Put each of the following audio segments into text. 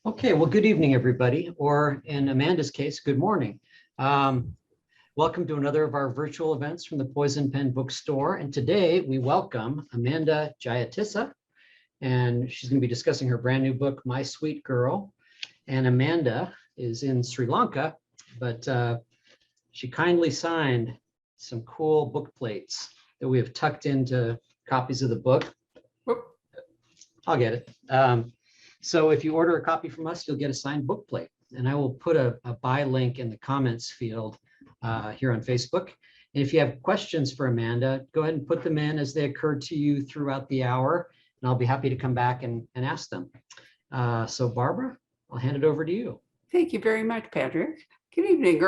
Okay, well, good evening, everybody, or in Amanda's case, good morning. Welcome to another of our virtual events from the Poison Pen Bookstore. And today we welcome Amanda Jayatissa, and she's going to be discussing her brand new book, My Sweet Girl. And Amanda is in Sri Lanka, but she kindly signed some cool book plates that we have tucked into copies of the book. Whoop. I'll get it. So if you order a copy from us, you'll get a signed book plate. And I will put a buy link in the comments field here on Facebook. And if you have questions for Amanda, go ahead and put them in as they occur to you throughout the hour. And I'll be happy to come back and ask them. So Barbara, I'll hand it over to you. Thank you very much, Patrick. Good evening,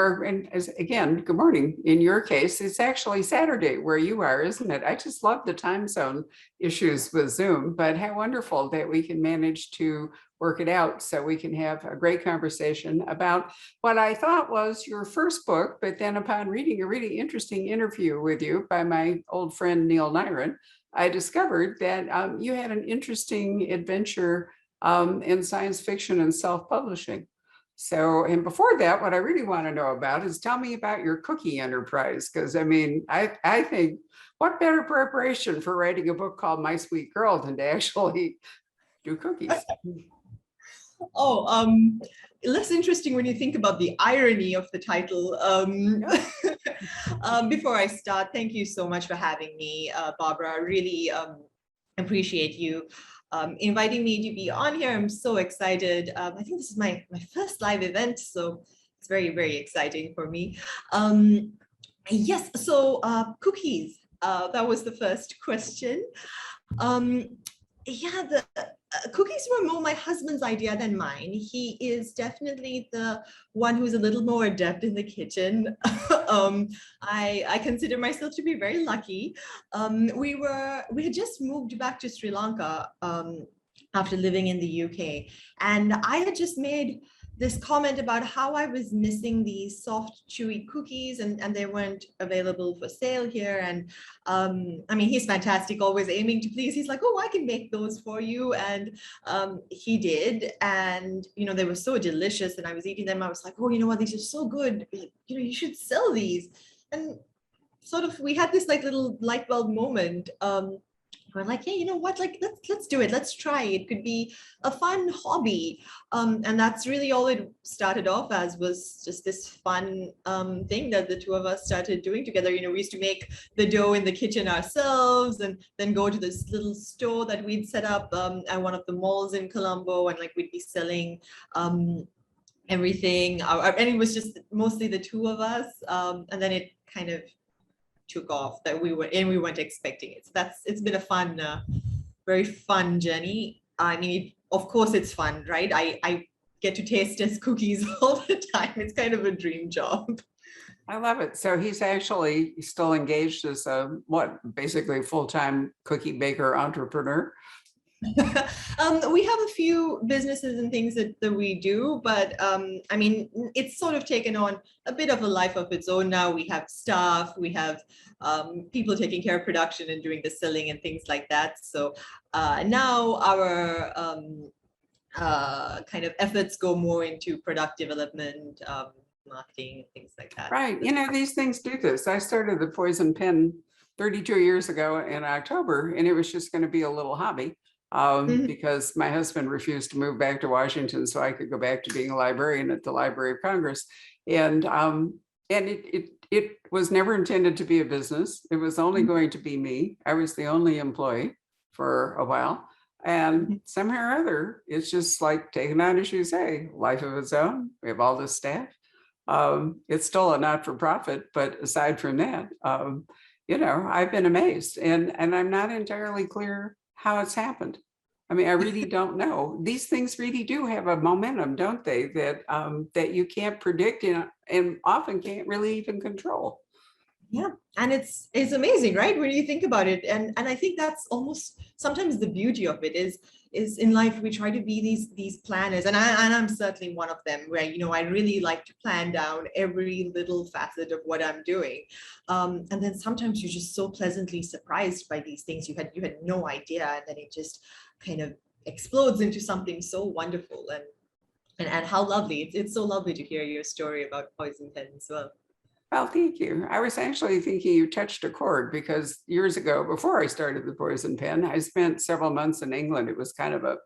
again, good morning. In your case, it's actually Saturday where you are, isn't it? I just love the time zone issues with Zoom, but how wonderful that we can manage to work it out so we can have a great conversation about what I thought was your first book, but then upon reading a really interesting interview with you by my old friend Neil Nyron, I discovered that you had an interesting adventure in science fiction and self-publishing. So, and before that, what I really want to know about is tell me about your cookie enterprise. Because I mean, I think what better preparation for writing a book called My Sweet Girl than to actually do cookies? Less interesting when you think about the irony of the title. Before I start, thank you so much for having me, Barbara. I really appreciate you inviting me to be on here. I'm so excited. I think this is my first live event, so it's very, very exciting for me. Yes, so cookies, that was the first question. Yeah, the cookies were more my husband's idea than mine. He is definitely the one who's a little more adept in the kitchen. I consider myself to be very lucky. We had just moved back to Sri Lanka after living in the UK, and I had just made this comment about how I was missing these soft, chewy cookies, and they weren't available for sale here. And I mean, he's fantastic, always aiming to please. He's like, oh, I can make those for you. And he did. And, you know, they were so delicious. And I was eating them. I was like, oh, you know what? These are so good. You know, you should sell these. And sort of, we had this like little light bulb moment. We're like, hey, you know what, like, let's do it. Let's try. It could be a fun hobby. And that's really all it started off as, was just this fun thing that the two of us started doing together. You know, we used to make the dough in the kitchen ourselves and then go to this little store that we'd set up at one of the malls in Colombo, and like we'd be selling everything. And it was just mostly the two of us. And then it kind of took off that we weren't expecting it. So it's been a fun, very fun journey. I mean, of course it's fun, right? I get to taste his cookies all the time. It's kind of a dream job. I love it. So he's actually still engaged as basically full-time cookie baker entrepreneur? We have a few businesses and things that we do, but I mean, it's sort of taken on a bit of a life of its own now. We have staff, we have people taking care of production and doing the selling and things like that. So now our kind of efforts go more into product development, marketing, things like that. Right. You know, these things do this. I started the Poison Pen 32 years ago in October, and it was just going to be a little hobby. Because my husband refused to move back to Washington so I could go back to being a librarian at the Library of Congress. And it was never intended to be a business. It was only going to be me. I was the only employee for a while. And somehow or other, it's just like taking on, as you say, life of its own. We have all this staff. It's still a not-for-profit, but aside from that, you know, I've been amazed. And I'm not entirely clear how it's happened. I mean, I really don't know. These things really do have a momentum, don't they? That you can't predict and often can't really even control. Yeah, and it's amazing, right? When you think about it, and I think that's almost sometimes the beauty of it is in life we try to be these planners, and I'm certainly one of them, where, you know, I really like to plan down every little facet of what I'm doing, and then sometimes you're just so pleasantly surprised by these things you had no idea, and then it just kind of explodes into something so wonderful. And and how lovely. It's so lovely to hear your story about Poison Pen as well. Well, thank you. I was actually thinking you touched a chord because years ago, before I started the Poison Pen, I spent several months in England. It was kind of a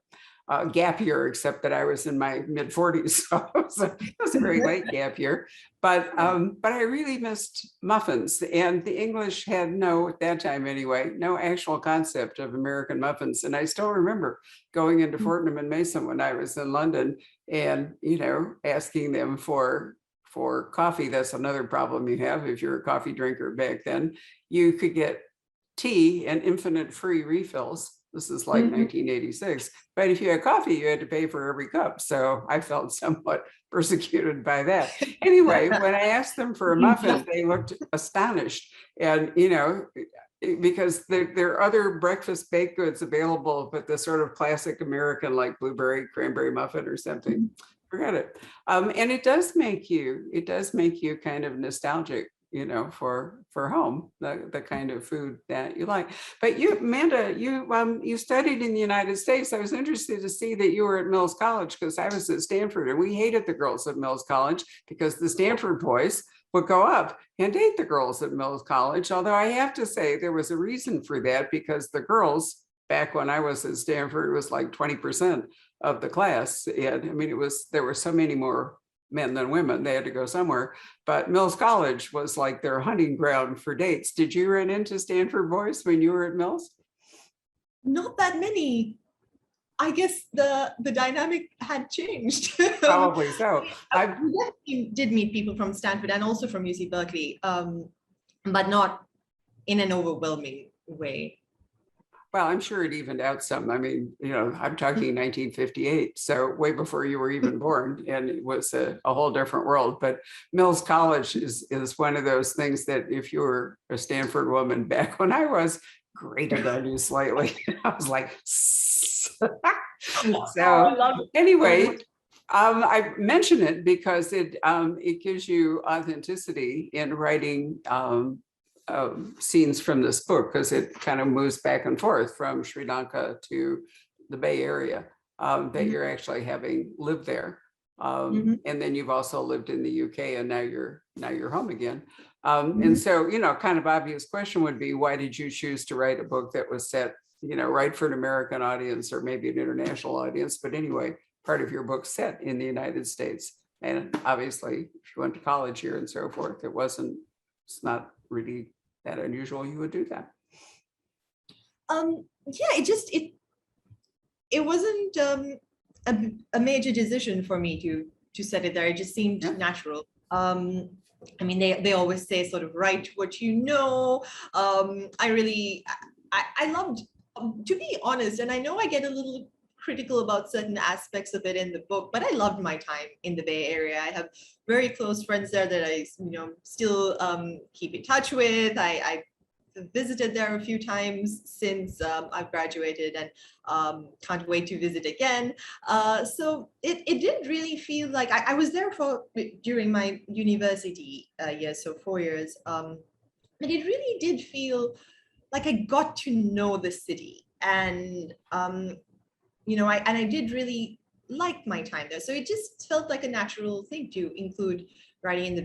gap year, except that I was in my mid 40s. So it was a very late gap year. But I really missed muffins. And the English had no, at that time anyway, no actual concept of American muffins. And I still remember going into Fortnum and Mason when I was in London and, you know, asking them for coffee. That's another problem you have if you're a coffee drinker back then. You could get tea and infinite free refills. This is like 1986. But if you had coffee, you had to pay for every cup. So I felt somewhat persecuted by that. Anyway, when I asked them for a muffin, they looked astonished. And, you know, because there are other breakfast baked goods available, but the sort of classic American, like blueberry cranberry muffin or something, forget it. And it does make you kind of nostalgic, you know, for home, the kind of food that you like. But you, Amanda, you studied in the United States. I was interested to see that you were at Mills College, because I was at Stanford, and we hated the girls at Mills College because the Stanford boys would go up and date the girls at Mills College. Although I have to say there was a reason for that, because the girls back when I was at Stanford was like 20% of the class. And I mean, there were so many more men than women. They had to go somewhere. But Mills College was like their hunting ground for dates. Did you run into Stanford boys when you were at Mills? Not that many. I guess the dynamic had changed. Probably so. I definitely did meet people from Stanford and also from UC Berkeley, but not in an overwhelming way. Well, I'm sure it evened out some. I mean, you know, I'm talking 1958, so way before you were even born, and it was a whole different world. But Mills College is one of those things that if you were a Stanford woman back when I was, grated on you slightly. I was like, so anyway, I mention it because it gives you authenticity in writing scenes from this book, because it kind of moves back and forth from Sri Lanka to the Bay Area, that you're actually having lived there. And then you've also lived in the UK, and now you're home again. And so, you know, kind of obvious question would be, why did you choose to write a book that was set, you know, right for an American audience or maybe an international audience? But anyway, part of your book set in the United States. And obviously, if you went to college here and so forth, it's not really that unusual you would do that. Yeah, it wasn't a major decision for me to set it there. It just seemed natural. I mean, they always say sort of write what you know. I loved, to be honest, and I know I get a little critical about certain aspects of it in the book, but I loved my time in the Bay Area. I have very close friends there that I, you know, still keep in touch with. I visited there a few times since I've graduated, and can't wait to visit again. So it didn't really feel like I was there during my university years, so 4 years. But it really did feel like I got to know the city, and you know, I did really like my time there. So it just felt like a natural thing to include writing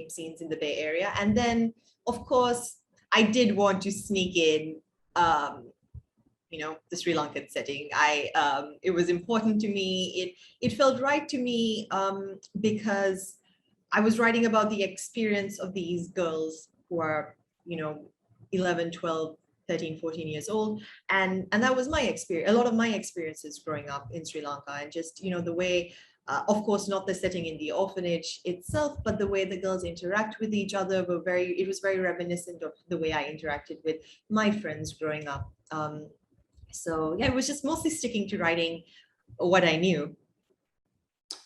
scenes in the Bay Area. And then, of course, I did want to sneak in, you know, the Sri Lankan setting. It was important to me. It felt right to me because I was writing about the experience of these girls who are, you know, 11, 12, 13, 14 years old. And that was my experience, a lot of my experiences growing up in Sri Lanka, and just, you know, the way, of course, not the setting in the orphanage itself, but the way the girls interact with each other it was very reminiscent of the way I interacted with my friends growing up. So yeah, it was just mostly sticking to writing what I knew.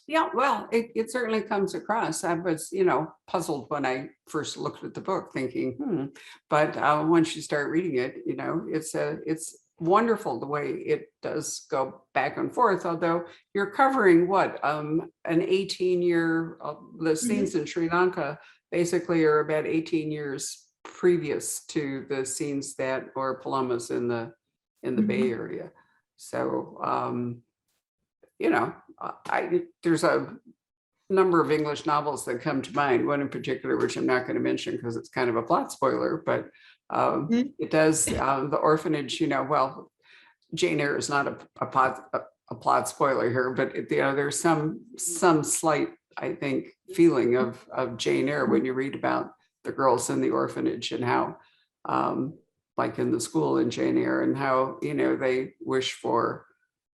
Yeah, well, it certainly comes across. I was, you know, puzzled when I first looked at the book, thinking, But once you start reading it, you know, it's wonderful the way it does go back and forth. Although you're covering what, an 18-year, the scenes in Sri Lanka basically are about 18 years previous to the scenes that or Palomas in the Bay Area. So, you know, there's a number of English novels that come to mind, one in particular, which I'm not going to mention because it's kind of a plot spoiler, but it does, the orphanage, well, Jane Eyre is not a plot spoiler here, but there's some slight, I think, feeling of Jane Eyre when you read about the girls in the orphanage and how, like in the school in Jane Eyre, and how, they wish for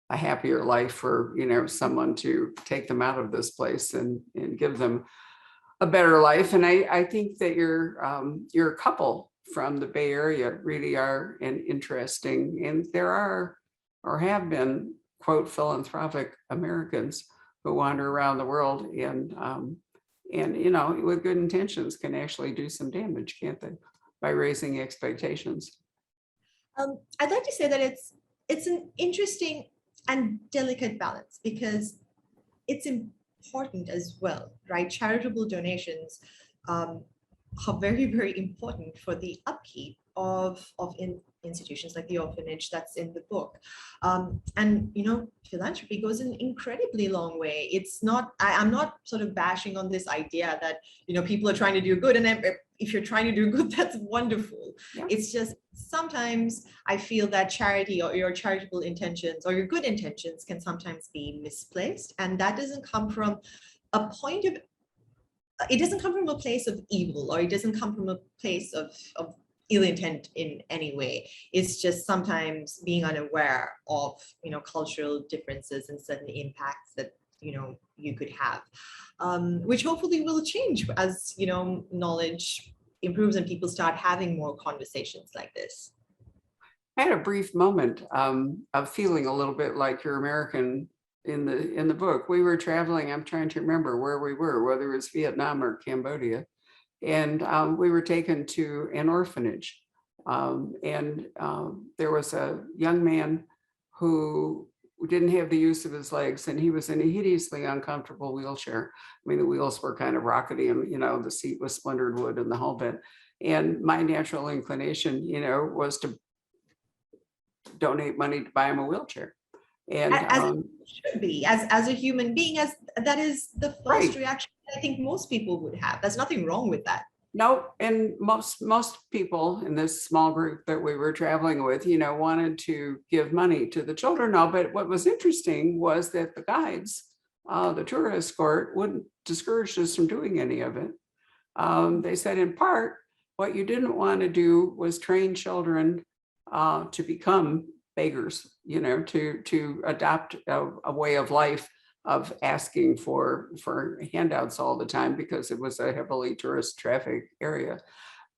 a happier life for, someone to take them out of this place and give them a better life. And I think that your couple from the Bay Area really are an interesting, and there are or have been, quote, philanthropic Americans who wander around the world and with good intentions can actually do some damage, can't they, by raising expectations. I'd like to say that it's an interesting and delicate balance, because it's important as well, right? Charitable donations are very, very important for the upkeep of institutions like the orphanage that's in the book. And philanthropy goes an incredibly long way. It's not, I'm not sort of bashing on this idea that people are trying to do good, and if you're trying to do good, that's wonderful. Yeah. It's just sometimes I feel that charity or your charitable intentions or your good intentions can sometimes be misplaced, and that doesn't come from a point of, it doesn't come from a place of evil, or it doesn't come from a place of ill intent in any way. It's just sometimes being unaware of cultural differences and certain impacts that you could have, which hopefully will change as knowledge improves and people start having more conversations like this. I had a brief moment of feeling a little bit like you're American in the book. We were traveling, I'm trying to remember where we were, whether it was Vietnam or Cambodia, and we were taken to an orphanage, and there was a young man who didn't have the use of his legs, and he was in a hideously uncomfortable wheelchair. I mean, the wheels were kind of rockety, and the seat was splintered wood and the whole bit. And my natural inclination, was to donate money to buy him a wheelchair. And as it should be, as a human being, as that is the first right. reaction I think most people would have. There's nothing wrong with that. No, and most people in this small group that we were traveling with, wanted to give money to the children. No, but what was interesting was that the guides, the tour escort, wouldn't discourage us from doing any of it. They said, in part, what you didn't want to do was train children to become beggars, to adopt a way of life of asking for handouts all the time, because it was a heavily tourist traffic area.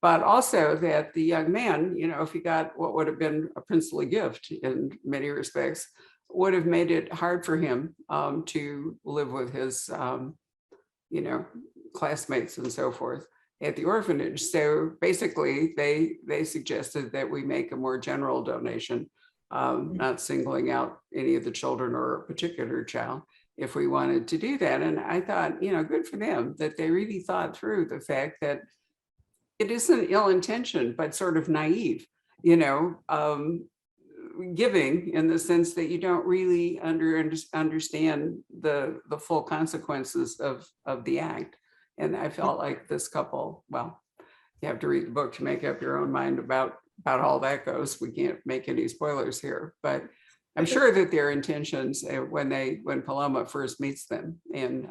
But also that the young man, if he got what would have been a princely gift in many respects, would have made it hard for him to live with his, classmates and so forth at the orphanage. So basically, they suggested that we make a more general donation, not singling out any of the children or a particular child, if we wanted to do that. And I thought, good for them that they really thought through the fact that it isn't ill-intentioned, but sort of naive, giving, in the sense that you don't really understand the full consequences of the act. And I felt like this couple, well, you have to read the book to make up your own mind about how that goes. We can't make any spoilers here, but I'm sure that their intentions when Paloma first meets them in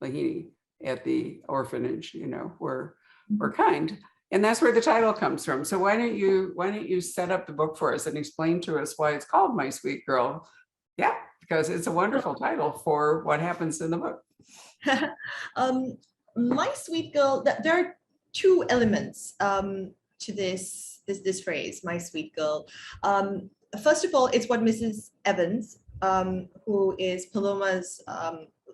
Lahini at the orphanage, were kind. And that's where the title comes from. So why don't you set up the book for us and explain to us why it's called My Sweet Girl? Yeah, because it's a wonderful title for what happens in the book. My Sweet Girl, there are two elements to this phrase, My Sweet Girl. First of all, it's what Mrs. Evans, who is Paloma's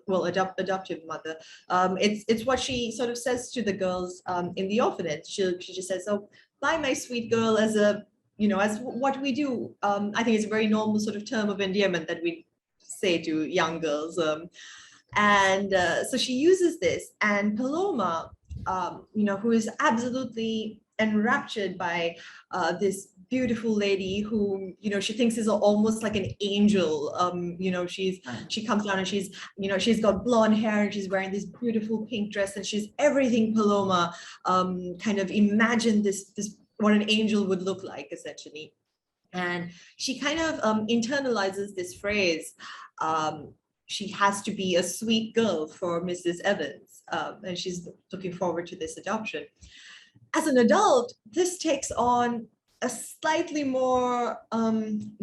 adoptive mother, it's what she sort of says to the girls in the orphanage. She just says, "Oh, bye, my sweet girl," as as what we do. I think it's a very normal sort of term of endearment that we say to young girls. So she uses this, and Paloma, who is absolutely enraptured by this beautiful lady who, she thinks is almost like an angel. She comes down and she's got blonde hair and she's wearing this beautiful pink dress and she's everything Paloma kind of imagined this what an angel would look like, essentially. And she kind of internalizes this phrase, she has to be a sweet girl for Mrs. Evans, and she's looking forward to this adoption. As an adult, this takes on a slightly more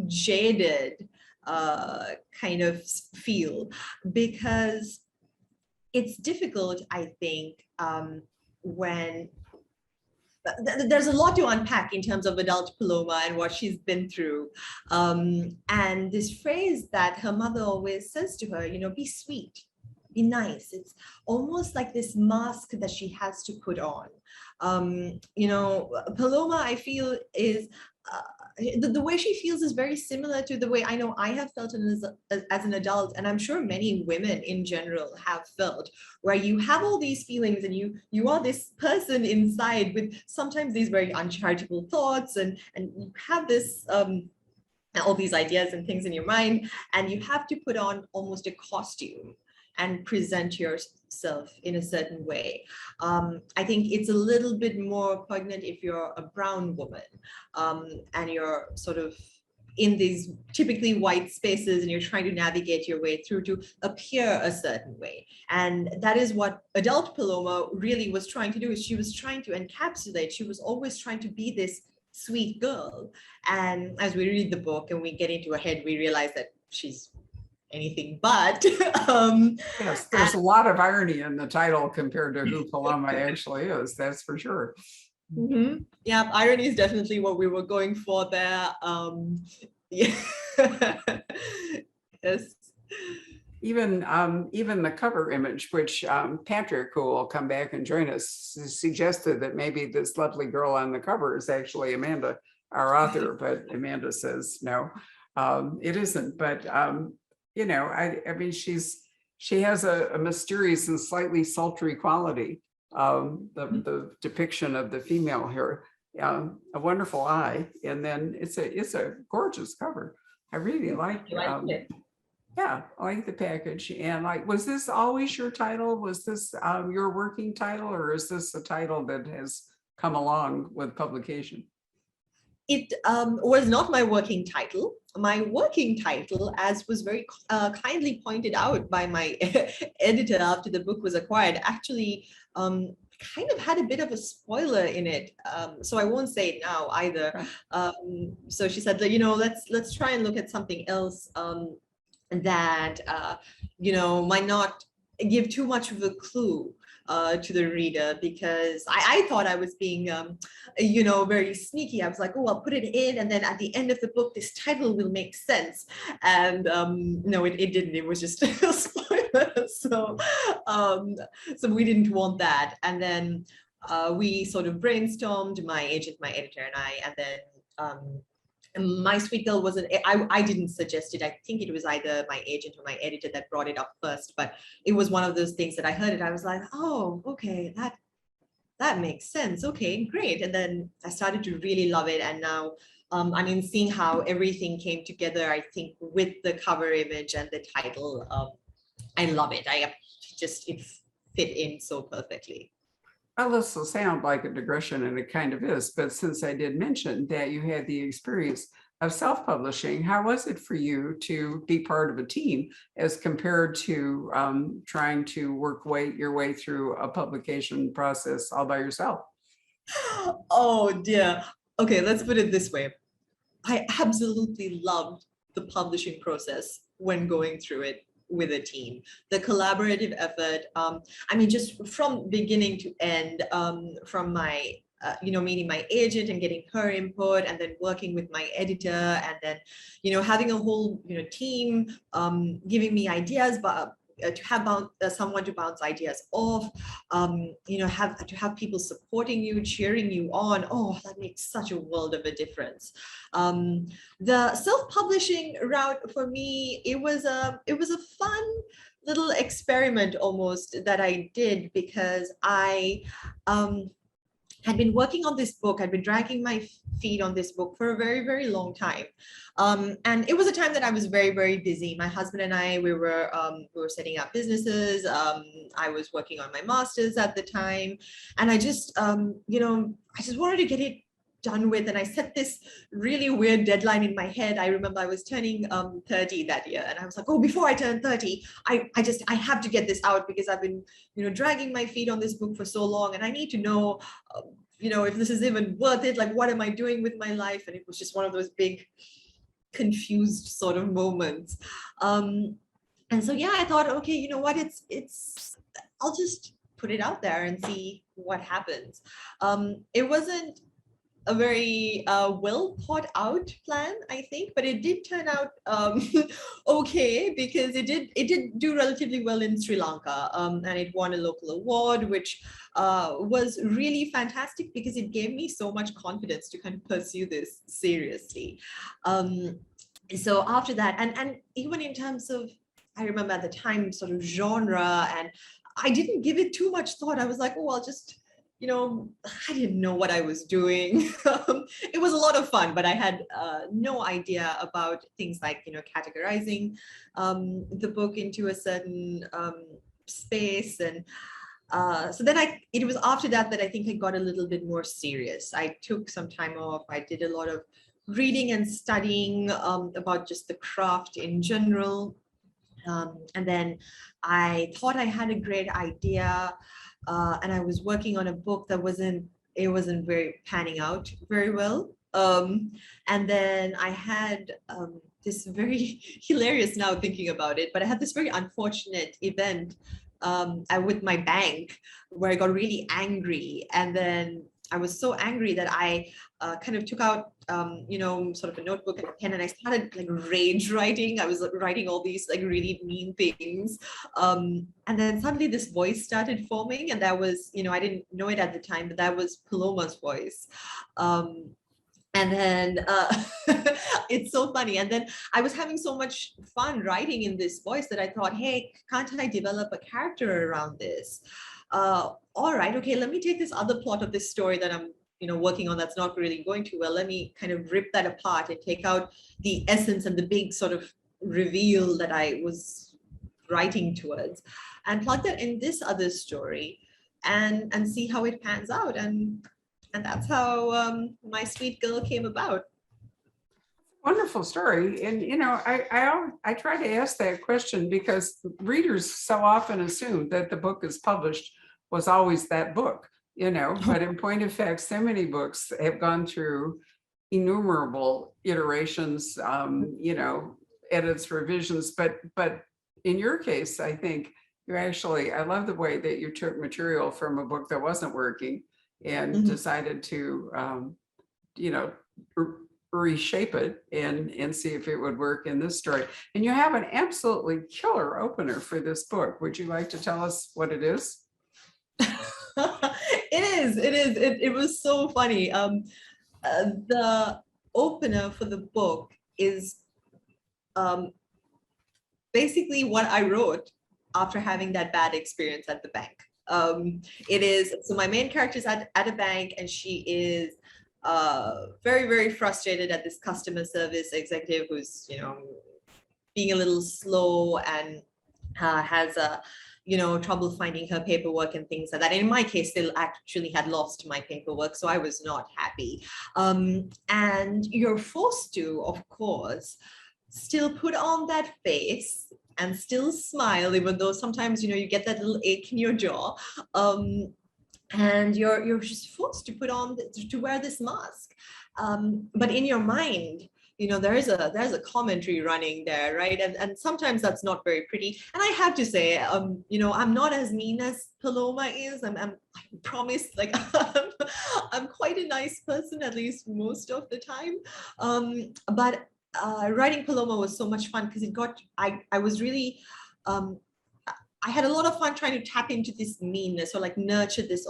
jaded kind of feel, because it's difficult, I think, when there's a lot to unpack in terms of adult Paloma and what she's been through. And this phrase that her mother always says to her, be sweet, be nice. It's almost like this mask that she has to put on. Paloma, I feel, is the way she feels is very similar to the way I know I have felt as an adult, and I'm sure many women in general have felt, where you have all these feelings and you are this person inside with sometimes these very uncharitable thoughts, and you have this all these ideas and things in your mind, and you have to put on almost a costume and present yourself in a certain way. I think it's a little bit more poignant if you're a brown woman and you're sort of in these typically white spaces and you're trying to navigate your way through to appear a certain way. And that is what adult Paloma really was trying to do, is she was trying to encapsulate, she was always trying to be this sweet girl. And as we read the book and we get into her head, we realize that she's anything but. Yes, there's a lot of irony in the title compared to who Paloma actually is, that's for sure. Mm-hmm. Yeah, irony is definitely what we were going for there. Yeah. Yes. Even the cover image, which Patrick, who will come back and join us, suggested that maybe this lovely girl on the cover is actually Amanda, our author, but Amanda says no, it isn't. But I mean, she has a mysterious and slightly sultry quality. The depiction of the female here, a wonderful eye, and then it's a gorgeous cover. I really like it. Yeah, I like the package. And was this always your title? Was this your working title, or is this a title that has come along with publication? It was not my working title. My working title, as was very kindly pointed out by my editor after the book was acquired, actually kind of had a bit of a spoiler in it. So I won't say it now either. So she said, let's try and look at something else that might not give too much of a clue to the reader, because I thought I was being very sneaky. I was like, oh, I'll put it in, and then at the end of the book this title will make sense. And no, it didn't. It was just a spoiler. So we didn't want that. And then we sort of brainstormed, my agent, my editor, and I, and then My Sweet Girl wasn't, I didn't suggest it. I think it was either my agent or my editor that brought it up first, but it was one of those things that I heard it. I was like, oh, okay, that makes sense. Okay, great. And then I started to really love it. And now, seeing how everything came together, I think with the cover image and the title, I love it. It fit in so perfectly. Well, this will sound like a digression, and it kind of is, but since I did mention that you had the experience of self-publishing, how was it for you to be part of a team as compared to trying to work your way through a publication process all by yourself? Oh dear. Okay, let's put it this way. I absolutely loved the publishing process when going through it with a team. The collaborative effort, just from beginning to end, from my meeting my agent and getting her input, and then working with my editor, and then having a whole team giving me ideas, but to have someone to bounce ideas off, to have people supporting you, cheering you on. Oh, that makes such a world of a difference. The self-publishing route for me, it was a fun little experiment almost that I did, because I had been working on this book. I'd been dragging my feet on this book for a very, very long time. And it was a time that I was very, very busy. My husband and I, we were setting up businesses. I was working on my master's at the time. And I just, I just wanted to get it done with. And I set this really weird deadline in my head. I remember I was turning 30 that year. And I was like, oh, before I turn 30, I have to get this out because I've been, dragging my feet on this book for so long. And I need to know, if this is even worth it. Like, what am I doing with my life? And it was just one of those big, confused sort of moments. And so, yeah, I thought, okay, you know what, I'll just put it out there and see what happens. It wasn't a very well thought out plan, I think, but it did turn out okay, because it did do relatively well in Sri Lanka, and it won a local award, which was really fantastic because it gave me so much confidence to kind of pursue this seriously. So after that, and even in terms of, I remember at the time, sort of genre, and I didn't give it too much thought. I was like, oh, I'll just, I didn't know what I was doing. It was a lot of fun, but I had no idea about things like, categorizing the book into a certain space. And so then it was after that I think I got a little bit more serious. I took some time off. I did a lot of reading and studying about just the craft in general. And then I thought I had a great idea. And I was working on a book that wasn't very panning out very well. And then I had this very hilarious, now thinking about it, but I had this very unfortunate event with my bank where I got really angry. And then I was so angry that I kind of took out, sort of a notebook and a pen, and I started like rage writing. I was writing all these like really mean things. And then suddenly this voice started forming, and that was, I didn't know it at the time, but that was Paloma's voice. And then it's so funny. And then I was having so much fun writing in this voice that I thought, hey, can't I develop a character around this? All right, okay, let me take this other plot of this story that I'm, working on that's not really going too well. Let me kind of rip that apart and take out the essence and the big sort of reveal that I was writing towards, and plug that in this other story, and see how it pans out. And that's how My Sweet Girl came about. Wonderful story. And, I try to ask that question because readers so often assume that the book is published was always that book, but in point of fact, so many books have gone through innumerable iterations, edits, revisions, but in your case, I think I love the way that you took material from a book that wasn't working and decided to, reshape it and see if it would work in this story. And you have an absolutely killer opener for this book. Would you like to tell us what it is? It was so funny. The opener for the book is basically what I wrote after having that bad experience at the bank. It is, so my main character is at a bank, and she is very, very frustrated at this customer service executive who's, being a little slow and has trouble finding her paperwork and things like that. And in my case, they actually had lost my paperwork, so I was not happy. And you're forced to, of course, still put on that face and still smile, even though sometimes, you get that little ache in your jaw. And you're just forced to to wear this mask. But in your mind, there's a commentary running there, right? And sometimes that's not very pretty. And I have to say, I'm not as mean as Paloma is. I promise, like, I'm quite a nice person, at least most of the time. But writing Paloma was so much fun because I was really, I had a lot of fun trying to tap into this meanness, or like nurture this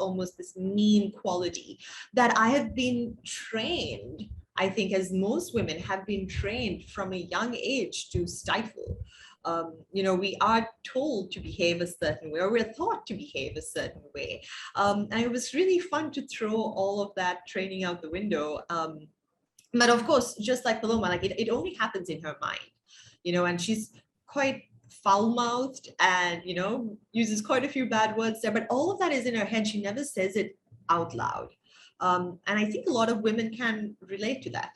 mean quality that I have been trained, I think, as most women have been trained from a young age to stifle. We are told to behave a certain way, or we're thought to behave a certain way. And it was really fun to throw all of that training out the window. But of course, just like Paloma, like it only happens in her mind, and she's quite foul-mouthed and, uses quite a few bad words there, but all of that is in her head. She never says it out loud. And I think a lot of women can relate to that.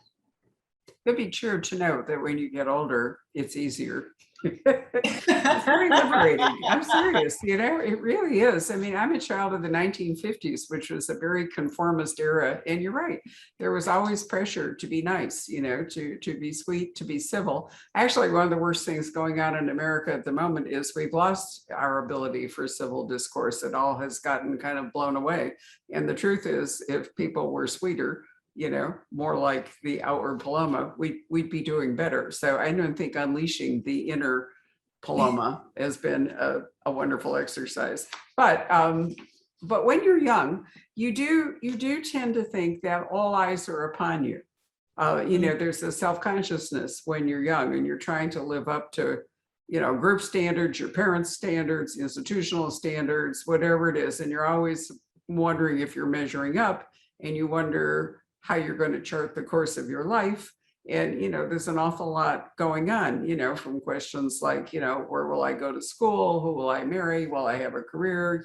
It'd be true to know that when you get older, it's easier. It's very liberating. I'm serious, it really is. I mean, I'm a child of the 1950s, which was a very conformist era. And you're right, there was always pressure to be nice, to be sweet, to be civil. Actually, one of the worst things going on in America at the moment is we've lost our ability for civil discourse. It all has gotten kind of blown away. And the truth is, if people were sweeter, more like the outward Paloma, we'd be doing better. So I don't think unleashing the inner Paloma has been a wonderful exercise. But when you're young, you do tend to think that all eyes are upon you. There's a self-consciousness when you're young and you're trying to live up to, group standards, your parents' standards, institutional standards, whatever it is. And you're always wondering if you're measuring up, and you wonder how you're going to chart the course of your life. And, there's an awful lot going on, from questions like, where will I go to school? Who will I marry? Will I have a career?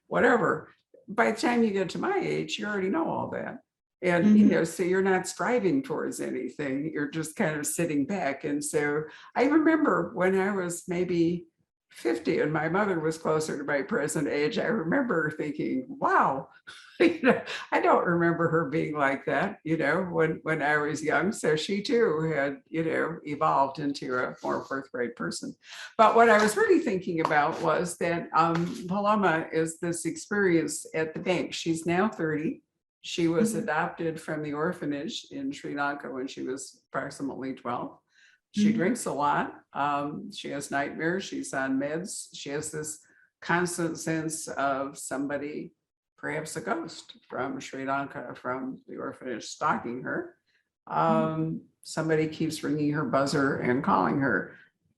Whatever. By the time you get to my age, you already know all that. And, so you're not striving towards anything. You're just kind of sitting back. And so I remember when I was maybe 50 and my mother was closer to my present age, I remember thinking, wow, I don't remember her being like that, when I was young. So she too had, evolved into a more forthright person. But what I was really thinking about was that Paloma is this experience at the bank. She's now 30. She was adopted from the orphanage in Sri Lanka when she was approximately 12. She drinks a lot. She has nightmares. She's on meds. She has this constant sense of somebody, perhaps a ghost from Sri Lanka, from the orphanage, stalking her. Somebody keeps ringing her buzzer and calling her.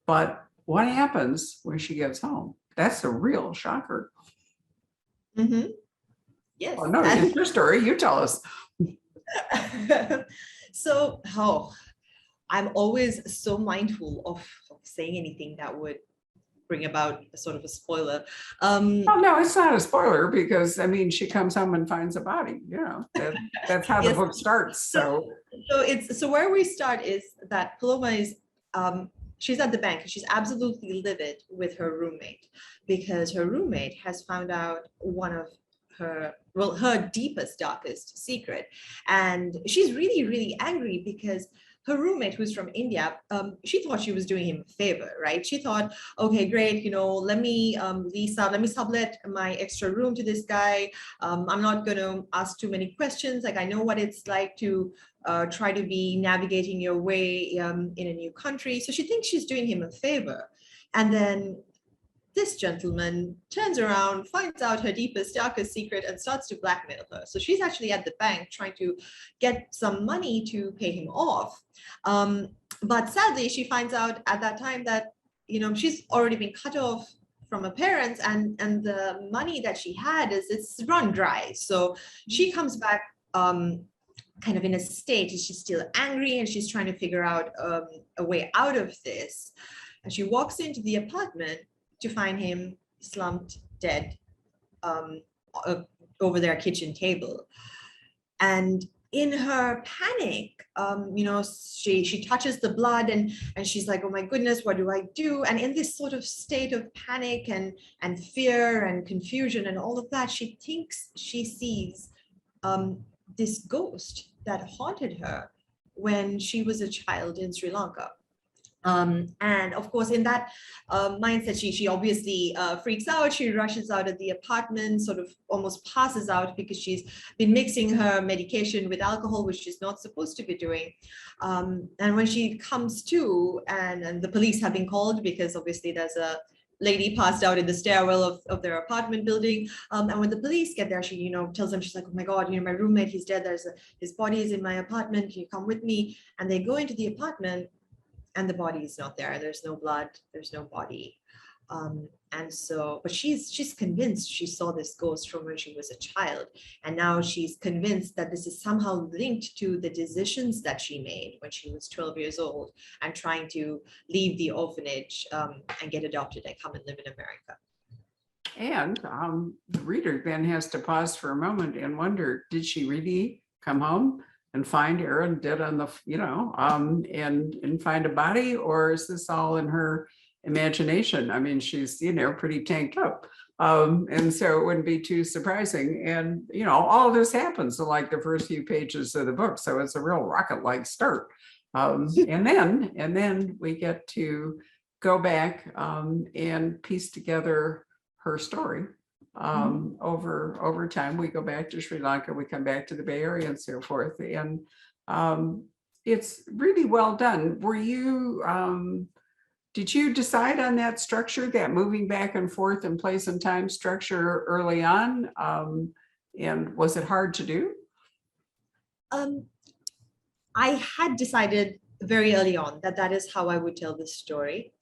But what happens when she gets home? That's a real shocker. Yes. Oh, no, it's your story. You tell us. So, I'm always so mindful of saying anything that would bring about a sort of a spoiler. Oh, no, it's not a spoiler because, I mean, she comes home and finds a body, that's how the book starts. So where we start is that Paloma is, she's at the bank and she's absolutely livid with her roommate because her roommate has found out one of her deepest, darkest secret. And she's really, really angry because her roommate, who's from India, she thought she was doing him a favor, right? She thought, okay, great, let me let me sublet my extra room to this guy. I'm not going to ask too many questions. Like, I know what it's like to try to be navigating your way in a new country. So she thinks she's doing him a favor. And then this gentleman turns around, finds out her deepest, darkest secret, and starts to blackmail her. So she's actually at the bank trying to get some money to pay him off. But sadly, she finds out at that time that, she's already been cut off from her parents, and the money that she had it's run dry. So she comes back kind of in a state. She's still angry and she's trying to figure out a way out of this. And she walks into the apartment to find him slumped dead over their kitchen table. And in her panic, she touches the blood and she's like, oh my goodness, what do I do? And in this sort of state of panic and fear and confusion and all of that, she thinks she sees this ghost that haunted her when she was a child in Sri Lanka. And of course, in that mindset, she obviously freaks out. She rushes out of the apartment, sort of almost passes out because she's been mixing her medication with alcohol, which she's not supposed to be doing. And when she comes to, and the police have been called because obviously there's a lady passed out in the stairwell of their apartment building. And when the police get there, she, tells them, she's like, oh my God, my roommate, he's dead. His body is in my apartment. Can you come with me? And they go into the apartment. and the body is not there. There's no blood, there's no body. And so, but she's convinced she saw this ghost from when she was a child. And now she's convinced that this is somehow linked to the decisions that she made when she was 12 years old and trying to leave the orphanage and get adopted and come and live in America. And the reader then has to pause for a moment and wonder, did she really come home and find Aaron dead on the, and find a body, or is this all in her imagination? I mean, she's, pretty tanked up. And so it wouldn't be too surprising. And, all this happens in like the first few pages of the book. So it's a real rocket-like start. And then we get to go back and piece together her story. Over time, we go back to Sri Lanka, we come back to the Bay Area and so forth. And it's really well done. Were you, did you decide on that structure, that moving back and forth in place and time structure early on? And was it hard to do? I had decided very early on that is how I would tell this story.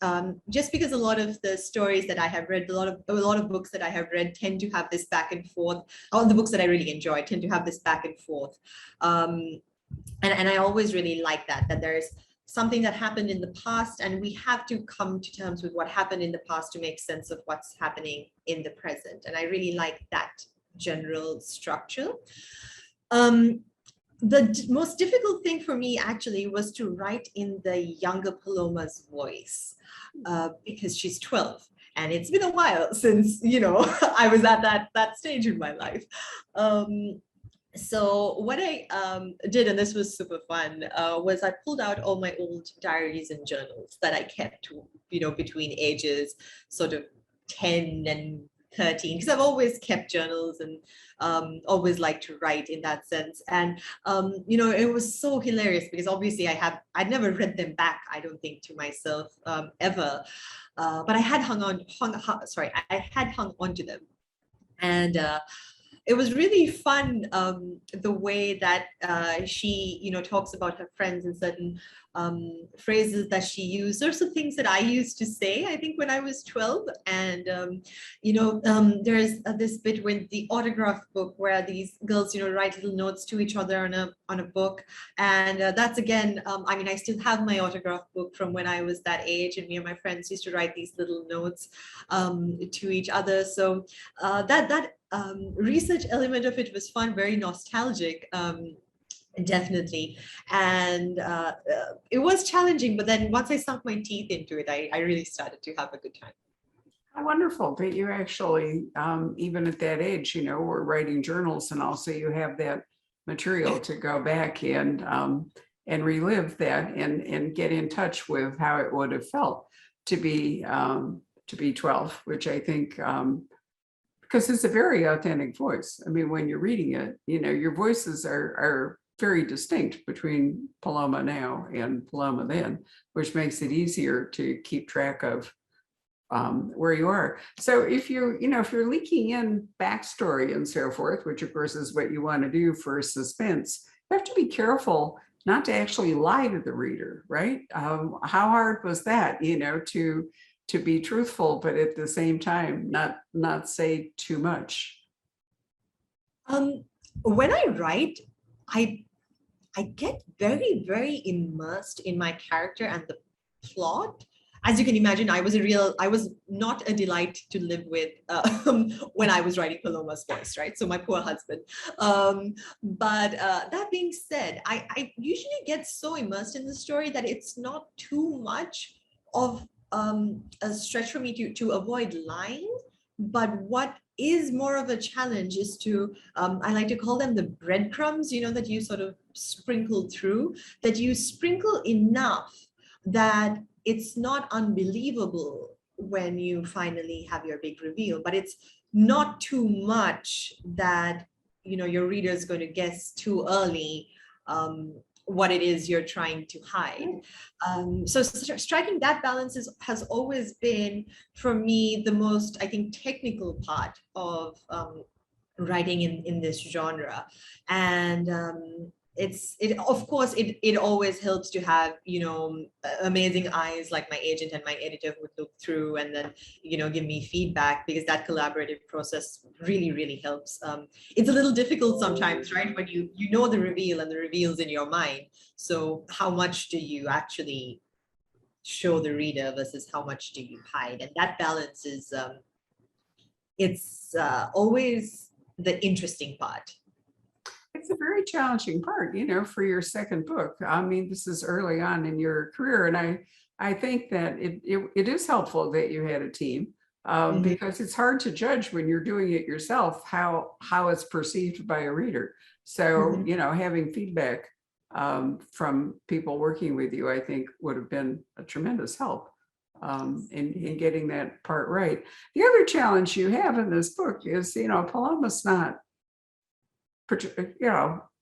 Just because a lot of the stories that I have read, a lot of books that I have read tend to have this back and forth. All the books that I really enjoy tend to have this back and forth. And I always really like that there's something that happened in the past and we have to come to terms with what happened in the past to make sense of what's happening in the present. And I really like that general structure. The most difficult thing for me actually was to write in the younger Paloma's voice because she's 12 and it's been a while since, I was at that stage in my life. So what I did, and this was super fun, was I pulled out all my old diaries and journals that I kept, between ages sort of 10 and 13, because I've always kept journals and always liked to write in that sense. And, it was so hilarious because obviously I'd never read them back, I don't think, to myself ever. But I had hung on to them. And it was really fun, the way that she, talks about her friends and certain phrases that she used. There's some things that I used to say, I think, when I was 12. And, there's this bit with the autograph book where these girls, write little notes to each other on a book. And that's, again, I still have my autograph book from when I was that age, and me and my friends used to write these little notes to each other. So that research element of it was fun, very nostalgic, definitely. And it was challenging, but then once I sunk my teeth into it, I really started to have a good time. How wonderful that you actually, even at that age, were writing journals, and also you have that material to go back and relive that and get in touch with how it would have felt to be 12, which I think, because it's a very authentic voice. I mean, when you're reading it, your voices are very distinct between Paloma now and Paloma then, which makes it easier to keep track of where you are. So if you're leaking in backstory and so forth, which of course is what you want to do for suspense, you have to be careful not to actually lie to the reader, right? How hard was that, to be truthful, but at the same time, not say too much? When I write, I get very, very immersed in my character and the plot. As you can imagine, I was not a delight to live with when I was writing Paloma's voice, right? So my poor husband. But that being said, I usually get so immersed in the story that it's not too much of a stretch for me to avoid lying. But what is more of a challenge is to, I like to call them the breadcrumbs, that you sort of sprinkle through, that you sprinkle enough that it's not unbelievable when you finally have your big reveal, but it's not too much that, your reader is going to guess too early what it is you're trying to hide. So striking that balance has always been, for me, the most, I think, technical part of writing in this genre. And it of course it always helps to have, amazing eyes like my agent and my editor would look through and then, give me feedback, because that collaborative process really helps. It's a little difficult sometimes, right? But you know the reveal and the reveal's in your mind. So how much do you actually show the reader versus how much do you hide? And that balance is it's always the interesting part. It's a very challenging part, for your second book. I mean, this is early on in your career, and I think that it is helpful that you had a team, because it's hard to judge when you're doing it yourself how it's perceived by a reader. So, having feedback from people working with you, I think would have been a tremendous help in getting that part right. The other challenge you have in this book is, Palama's not,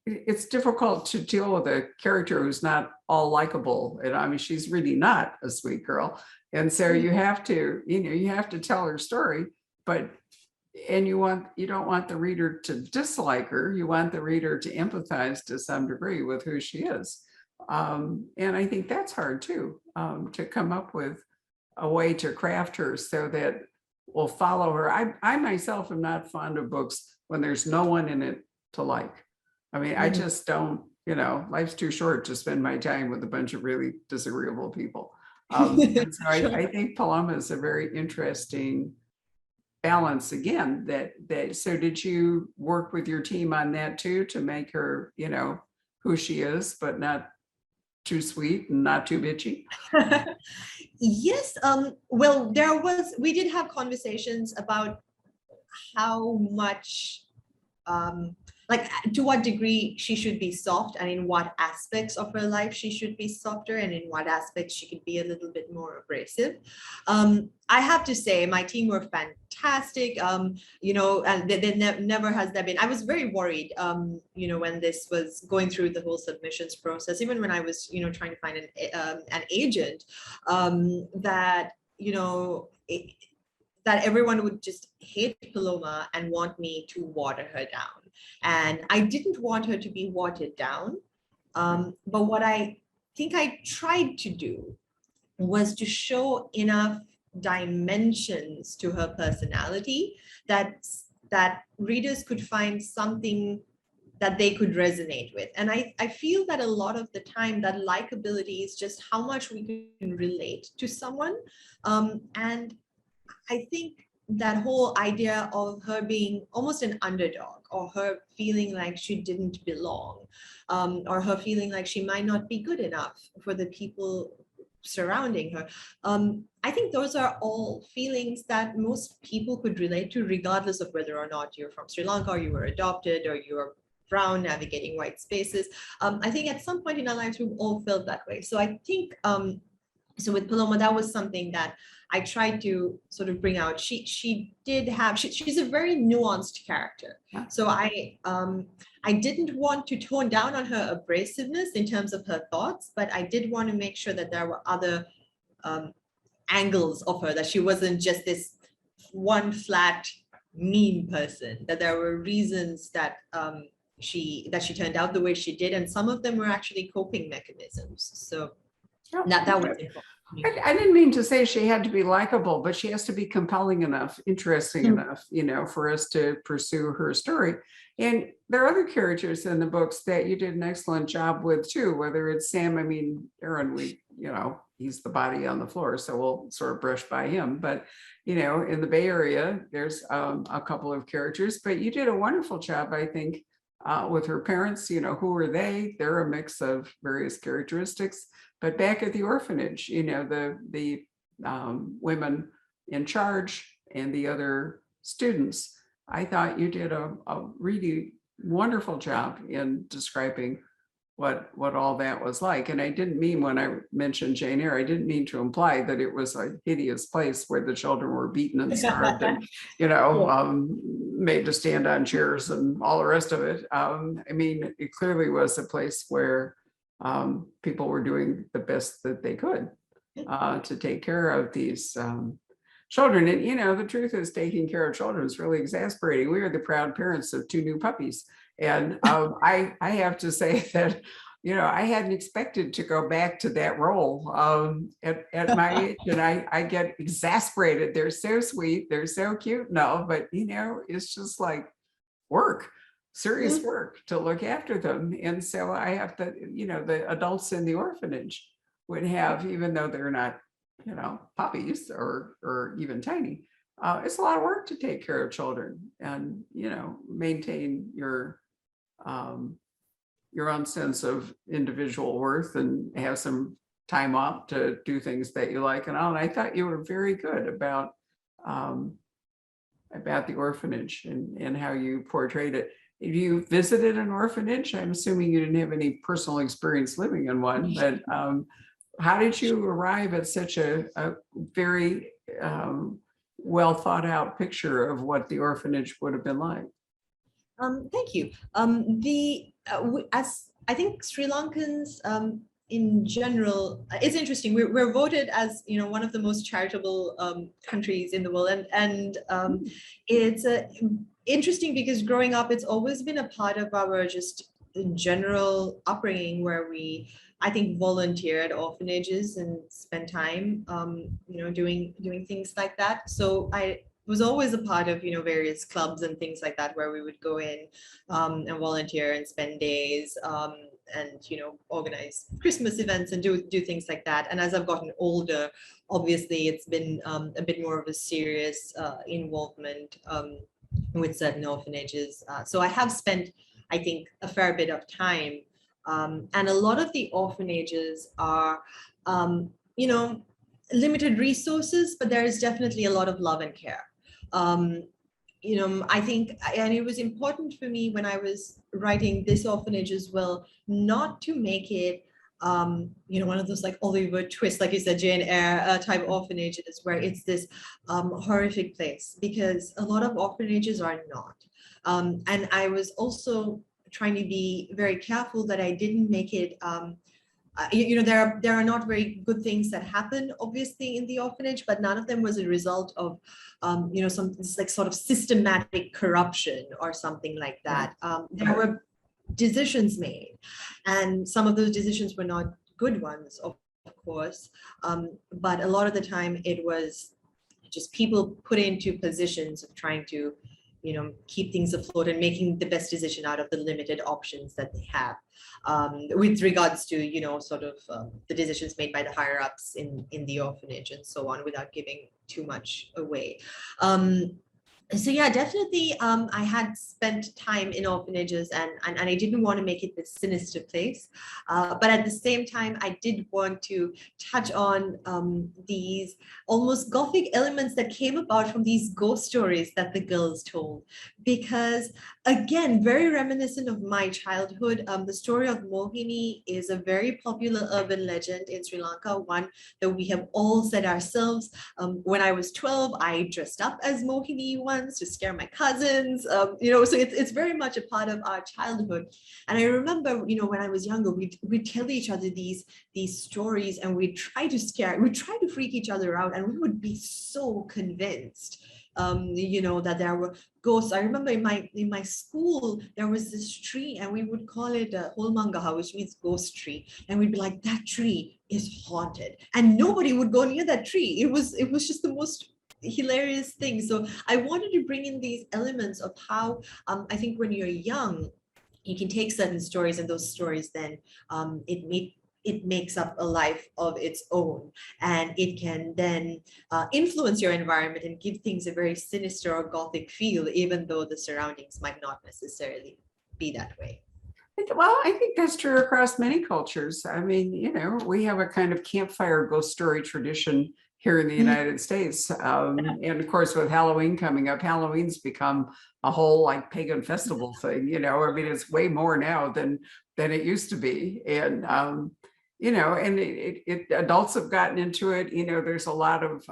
it's difficult to deal with a character who's not all likable. And I mean, she's really not a sweet girl. And so you have to, you have to tell her story, and you don't want the reader to dislike her. You want the reader to empathize to some degree with who she is. And I think that's hard too, to come up with a way to craft her so that we'll follow her. I myself am not fond of books when there's no one in it to like. I mean, I just don't, life's too short to spend my time with a bunch of really disagreeable people. And so I think Palama is a very interesting balance again, so did you work with your team on that too, to make her, who she is, but not too sweet and not too bitchy? Yes. Well, we did have conversations about how much, like to what degree she should be soft, and in what aspects of her life she should be softer, and in what aspects she could be a little bit more abrasive. I have to say my team were fantastic, and never has there been. I was very worried, when this was going through the whole submissions process, even when I was, trying to find an agent, that, that everyone would just hate Paloma and want me to water her down. And I didn't want her to be watered down. But what I think I tried to do was to show enough dimensions to her personality that readers could find something that they could resonate with. And I feel that a lot of the time that likability is just how much we can relate to someone. And I think that whole idea of her being almost an underdog, or her feeling like she didn't belong, or her feeling like she might not be good enough for the people surrounding her. I think those are all feelings that most people could relate to, regardless of whether or not you're from Sri Lanka, or you were adopted, or you're brown navigating white spaces. I think at some point in our lives, we've all felt that way. So I think, so with Paloma, that was something that I tried to sort of bring out. She's a very nuanced character. Yeah. So I didn't want to tone down on her abrasiveness in terms of her thoughts, but I did want to make sure that there were other angles of her, that she wasn't just this one flat mean person, that there were reasons that she turned out the way she did, and some of them were actually coping mechanisms. So that was important. I didn't mean to say she had to be likable, but she has to be compelling enough, interesting enough, for us to pursue her story. And there are other characters in the books that you did an excellent job with too, whether it's Sam. I mean, Aaron, he's the body on the floor, so we'll sort of brush by him. But, in the Bay Area, there's a couple of characters, but you did a wonderful job, I think, with her parents. Who are they? They're a mix of various characteristics. But back at the orphanage, the women in charge and the other students, I thought you did a really wonderful job in describing what all that was like. And I didn't mean, when I mentioned Jane Eyre, I didn't mean to imply that it was a hideous place where the children were beaten and starved and, made to stand on chairs and all the rest of it. I mean, it clearly was a place where people were doing the best that they could to take care of these children. And, you know, the truth is taking care of children is really exasperating. We are the proud parents of 2 new puppies. And I have to say that, you know, I hadn't expected to go back to that role at my age. And I get exasperated. They're so sweet. They're so cute. No, but, you know, it's just like work, serious work to look after them. And so I have to, you know, the adults in the orphanage would have, even though they're not, you know, puppies or even tiny, it's a lot of work to take care of children and, you know, maintain your own sense of individual worth and have some time off to do things that you like and all. And I thought you were very good about the orphanage and how you portrayed it. If you visited an orphanage, I'm assuming you didn't have any personal experience living in one, but how did you arrive at such a very well thought out picture of what the orphanage would have been like? Thank you. As I think Sri Lankans in general, it's interesting. We're voted as, you know, one of the most charitable countries in the world, and it's interesting because growing up, it's always been a part of our just general upbringing where we, I think, volunteer at orphanages and spend time, you know, doing things like that. So I was always a part of, you know, various clubs and things like that where we would go in and volunteer and spend days and, you know, organize Christmas events and do things like that. And as I've gotten older, obviously it's been a bit more of a serious involvement with certain orphanages. So I have spent, I think, a fair bit of time. And a lot of the orphanages are, you know, limited resources, but there is definitely a lot of love and care. You know, I think, and it was important for me when I was writing this orphanage as well, not to make it, you know, one of those like Oliver Twist, like you said, Jane Eyre type orphanages where it's this horrific place, because a lot of orphanages are not. And I was also trying to be very careful that I didn't make it, you know, there are not very good things that happen, obviously, in the orphanage, but none of them was a result of, you know, some like sort of systematic corruption or something like that. There were decisions made, and some of those decisions were not good ones, of course, but a lot of the time it was just people put into positions of trying to, you know, keep things afloat and making the best decision out of the limited options that they have, with regards to, you know, sort of the decisions made by the higher ups in the orphanage and so on, without giving too much away. So yeah, definitely, I had spent time in orphanages and I didn't want to make it this sinister place. But at the same time, I did want to touch on these almost gothic elements that came about from these ghost stories that the girls told. Because again, very reminiscent of my childhood, the story of Mohini is a very popular urban legend in Sri Lanka, one that we have all said ourselves. When I was 12, I dressed up as Mohini once to scare my cousins, you know, so it's very much a part of our childhood. And I remember, you know, when I was younger, we'd tell each other these stories and we'd try to freak each other out, and we would be so convinced, you know, that there were ghosts. I remember in my school, there was this tree and we would call it a Holmangaha, which means ghost tree. And we'd be like, that tree is haunted. And nobody would go near that tree. It was just the most hilarious thing. So I wanted to bring in these elements of how I think when you're young, you can take certain stories, and those stories then it makes up a life of its own, and it can then influence your environment and give things a very sinister or gothic feel, even though the surroundings might not necessarily be that way. Well, I think that's true across many cultures. I mean, you know, we have a kind of campfire ghost story tradition here in the United States. And of course, with Halloween coming up, Halloween's become a whole like pagan festival thing, you know. I mean, it's way more now than it used to be. And, you know, and adults have gotten into it. You know, there's a lot of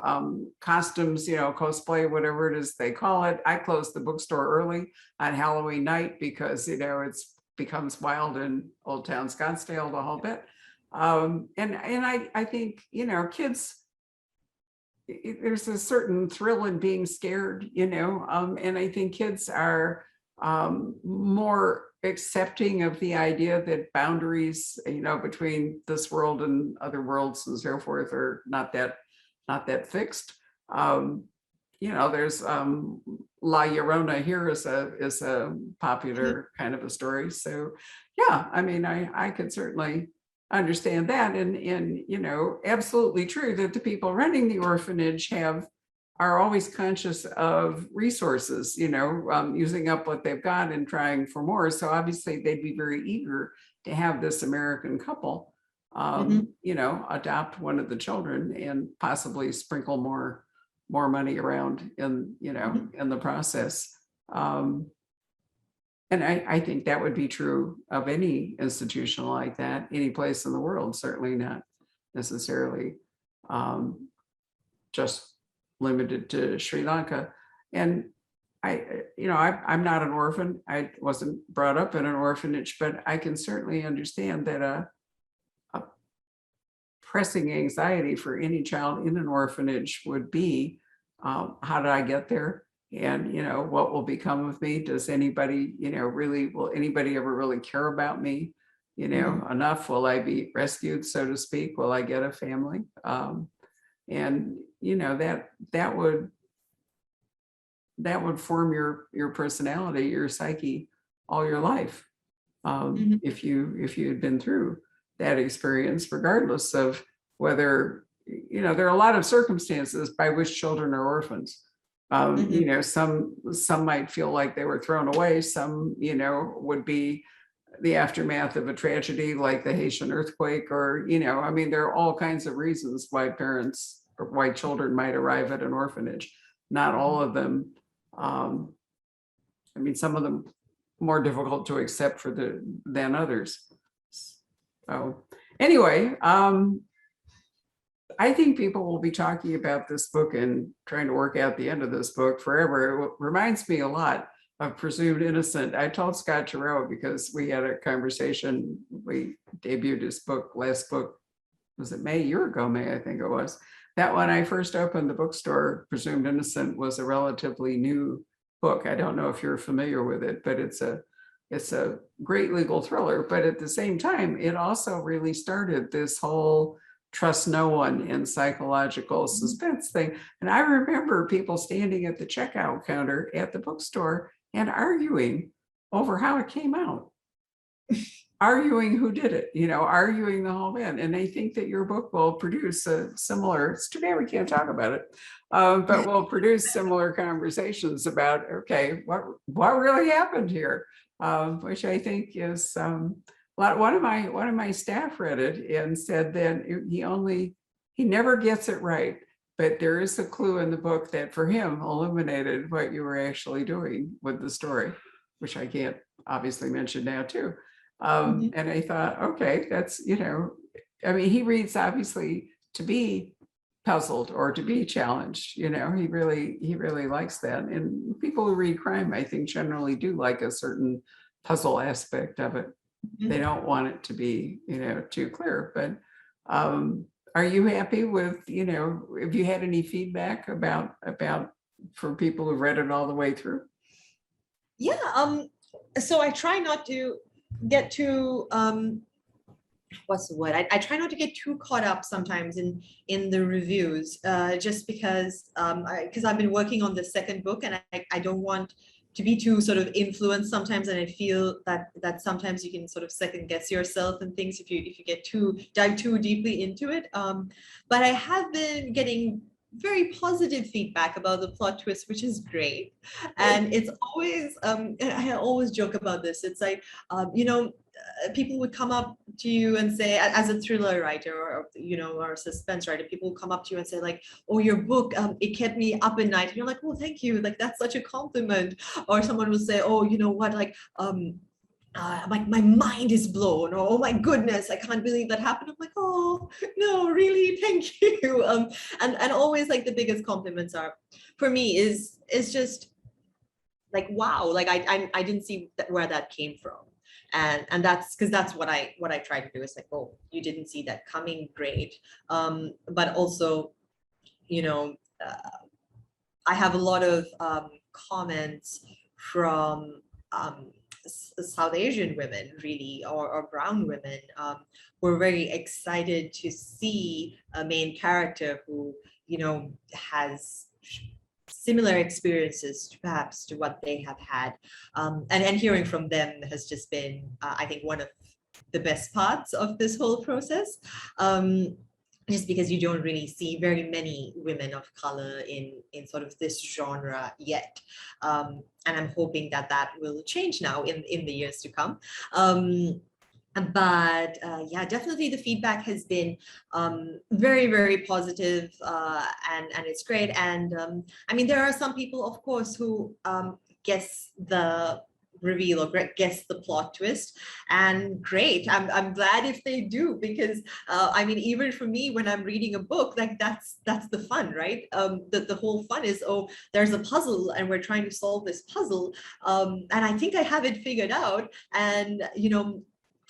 costumes, you know, cosplay, whatever it is they call it. I closed the bookstore early on Halloween night because, you know, it's becomes wild in Old Town Scottsdale the whole bit. And I think, you know, kids there's a certain thrill in being scared, and I think kids are more accepting of the idea that boundaries, between this world and other worlds and so forth are not that fixed. There's La Llorona here is a popular kind of a story. So yeah, I mean, I could certainly understand that, and absolutely true that the people running the orphanage are always conscious of resources, using up what they've got and trying for more. So obviously they'd be very eager to have this American couple, adopt one of the children and possibly sprinkle more money around in the process. And I think that would be true of any institution like that, any place in the world, certainly not necessarily just limited to Sri Lanka. And I'm not an orphan. I wasn't brought up in an orphanage, but I can certainly understand that a pressing anxiety for any child in an orphanage would be, how did I get there? And, what will become of me? Does anybody, will anybody ever really care about me? Enough? Will I be rescued, so to speak? Will I get a family? And, that would form your personality, your psyche all your life. If you had been through that experience, regardless of whether, there are a lot of circumstances by which children are orphans. Some might feel like they were thrown away. Some, would be the aftermath of a tragedy like the Haitian earthquake, or, there are all kinds of reasons why parents or why children might arrive at an orphanage. Not all of them. Some of them more difficult to accept than others. So anyway, I think people will be talking about this book and trying to work out the end of this book forever. It reminds me a lot of Presumed Innocent. I told Scott Turow, because we had a conversation, we debuted his last book, was it May? A year ago, May, I think it was. That when I first opened the bookstore, Presumed Innocent was a relatively new book. I don't know if you're familiar with it, but it's a great legal thriller. But at the same time, it also really started this whole trust no one and psychological suspense thing. And I remember people standing at the checkout counter at the bookstore and arguing over how it came out, arguing who did it, arguing the whole bit. And I think that your book will produce a similar, it's too bad we can't talk about it, but will produce similar conversations about, okay, what really happened here, which I think is, one of my staff read it and said that he never gets it right, but there is a clue in the book that for him illuminated what you were actually doing with the story, which I can't obviously mention now too. And I thought, okay, that's, he reads obviously to be puzzled or to be challenged, he really likes that. And people who read crime, I think, generally do like a certain puzzle aspect of it. They don't want it to be, too clear. But are you happy with, have you had any feedback about for people who've read it all the way through? Yeah. So I try not to get too what's the word? I try not to get too caught up sometimes in the reviews, just because I've been working on the second book, and I don't want to be too sort of influenced sometimes, and I feel that sometimes you can sort of second guess yourself and things if you dive too deeply into it. But I have been getting very positive feedback about the plot twist, which is great. And it's always, I always joke about this. It's like, people would come up to you and say, as a thriller writer or a suspense writer, people would come up to you and say like, oh, your book, it kept me up at night. And you're like, oh, thank you. Like, that's such a compliment. Or someone will say, oh, you know what, like, my mind is blown, or oh my goodness, I can't believe that happened. I'm like, oh no, really, thank you. And always like the biggest compliments are for me is just like, wow, like I didn't see where that came from. And that's because that's what I try to do is like, oh, you didn't see that coming, great. But also you know, I have a lot of comments from South Asian women, really, or brown women, who are very excited to see a main character who, you know, has similar experiences perhaps to what they have had. And hearing from them has just been, I think, one of the best parts of this whole process. Just because you don't really see very many women of color in sort of this genre yet. And I'm hoping that that will change now in the years to come. But yeah, definitely the feedback has been very, very positive, and it's great. And I mean, there are some people, of course, who guess the reveal or guess the plot twist, and great. I'm glad if they do, because I mean, even for me, when I'm reading a book, like that's the fun, right? The whole fun is, oh, there's a puzzle and we're trying to solve this puzzle, and I think I have it figured out, and you know,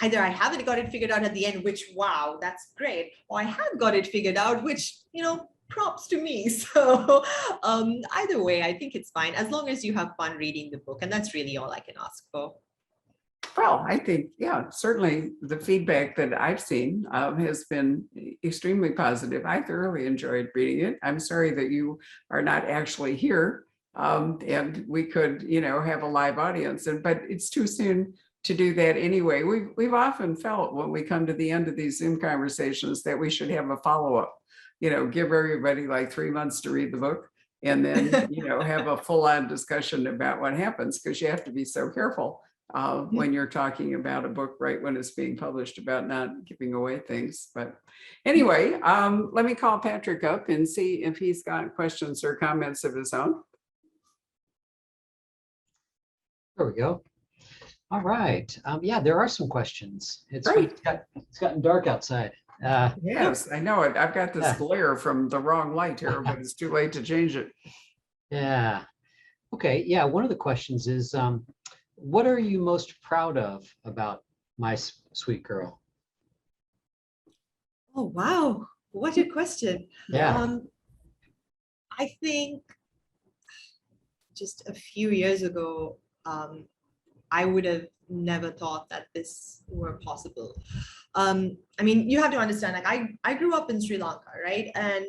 either I haven't got it figured out at the end, which, wow, that's great, or I have got it figured out, which, you know, props to me. So either way, I think it's fine, as long as you have fun reading the book, and that's really all I can ask for. Well, I think, yeah, certainly the feedback that I've seen has been extremely positive. I thoroughly enjoyed reading it. I'm sorry that you are not actually here, and we could, you know, have a live audience, but it's too soon to do that anyway. We've often felt when we come to the end of these Zoom conversations that we should have a follow-up, you know, give everybody like 3 months to read the book, and then, you know, have a full-on discussion about what happens, because you have to be so careful when you're talking about a book right when it's being published about not giving away things. But anyway, let me call Patrick up and see if he's got questions or comments of his own. There we go. All right. Yeah, there are some questions. It's gotten dark outside. Yes, I know it. I've got this Yeah. glare from the wrong light here, but it's too late to change it. Yeah. Okay. Yeah. One of the questions is, what are you most proud of about My Sweet Girl? Oh, wow. What a question. Yeah. I think just a few years ago, I would have never thought that this were possible. I mean, you have to understand, like I grew up in Sri Lanka, right? And,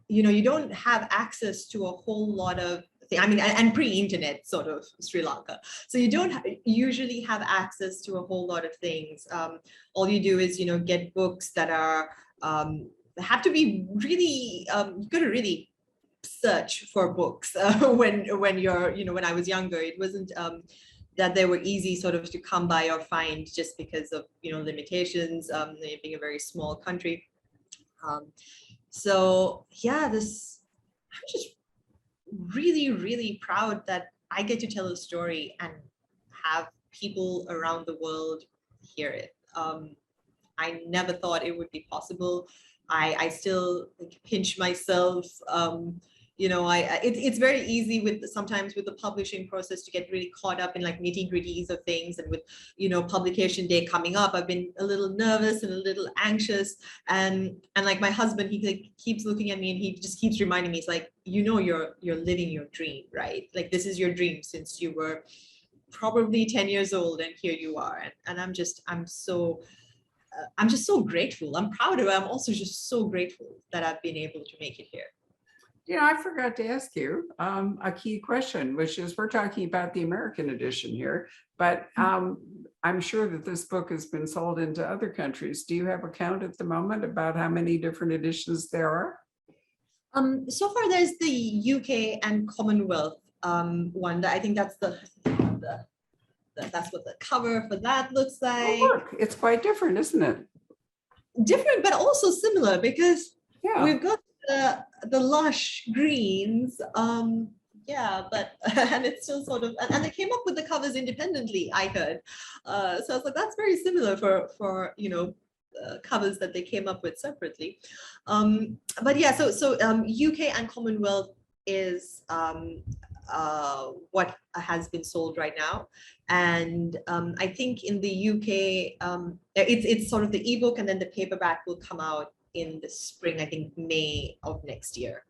you know, you don't have access to a whole lot of things. I mean, and pre-internet sort of Sri Lanka. So you don't usually have access to a whole lot of things. All you do is, you know, get books that are, have to be really, you got to really search for books when you're, you know, when I was younger, it wasn't, that they were easy sort of to come by or find, just because of, you know, limitations, being a very small country. So yeah, I'm just really, really proud that I get to tell a story and have people around the world hear it. I never thought it would be possible. I still like pinch myself. You know, it's very easy sometimes with the publishing process to get really caught up in like nitty-gritties of things, and with, you know, publication day coming up, I've been a little nervous and a little anxious, and like my husband, he like keeps looking at me and he just keeps reminding me, it's like, you know, you're living your dream, right? Like this is your dream since you were probably 10 years old, and here you are. And I'm just so grateful. I'm proud of it. I'm also just so grateful that I've been able to make it here. You know, I forgot to ask you a key question, which is, we're talking about the American edition here, but I'm sure that this book has been sold into other countries. Do you have a count at the moment about how many different editions there are? So far, there's the UK and Commonwealth one. I think that's that's what the cover for that looks like. Oh, look, it's quite different, isn't it? Different, but also similar, because Yeah, we've got the lush greens, yeah, but and it's still sort of, and they came up with the covers independently, I heard, so I was like, that's very similar for you know, covers that they came up with separately, but yeah, so UK and Commonwealth is what has been sold right now, and I think in the UK it's sort of the ebook, and then the paperback will come out in the spring, I think May of next year.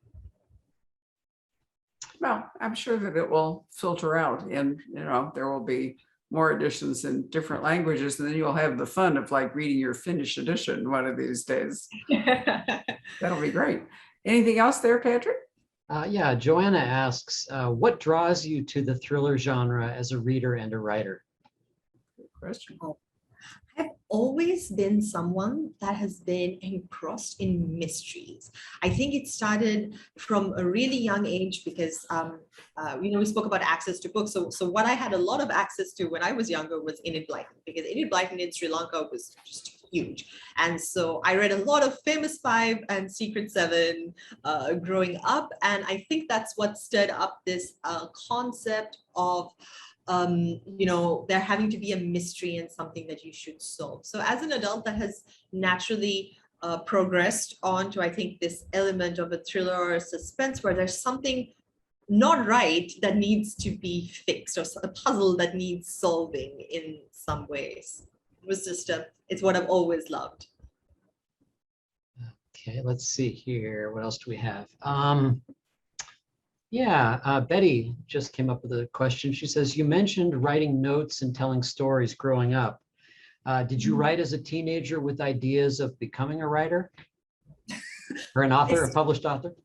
Well, I'm sure that it will filter out and, there will be more editions in different languages, and then you'll have the fun of like reading your Finnish edition one of these days. That'll be great. Anything else there, Patrick? Yeah, Joanna asks, what draws you to the thriller genre as a reader and a writer? Good question. I've always been someone that has been engrossed in mysteries. I think it started from a really young age because, we spoke about access to books. So what I had a lot of access to when I was younger was Enid Blyton, because Enid Blyton in Sri Lanka was just huge. And so I read a lot of Famous Five and Secret Seven growing up. And I think that's what stirred up this concept of there having to be a mystery and something that you should solve. So as an adult, that has naturally progressed on to, I think, this element of a thriller or a suspense where there's something not right that needs to be fixed, or a puzzle that needs solving in some ways. It was just it's what I've always loved. Okay, let's see here. What else do we have? Betty just came up with a question. She says, you mentioned writing notes and telling stories growing up. Did you write as a teenager with ideas of becoming a writer? Or an author, a published author?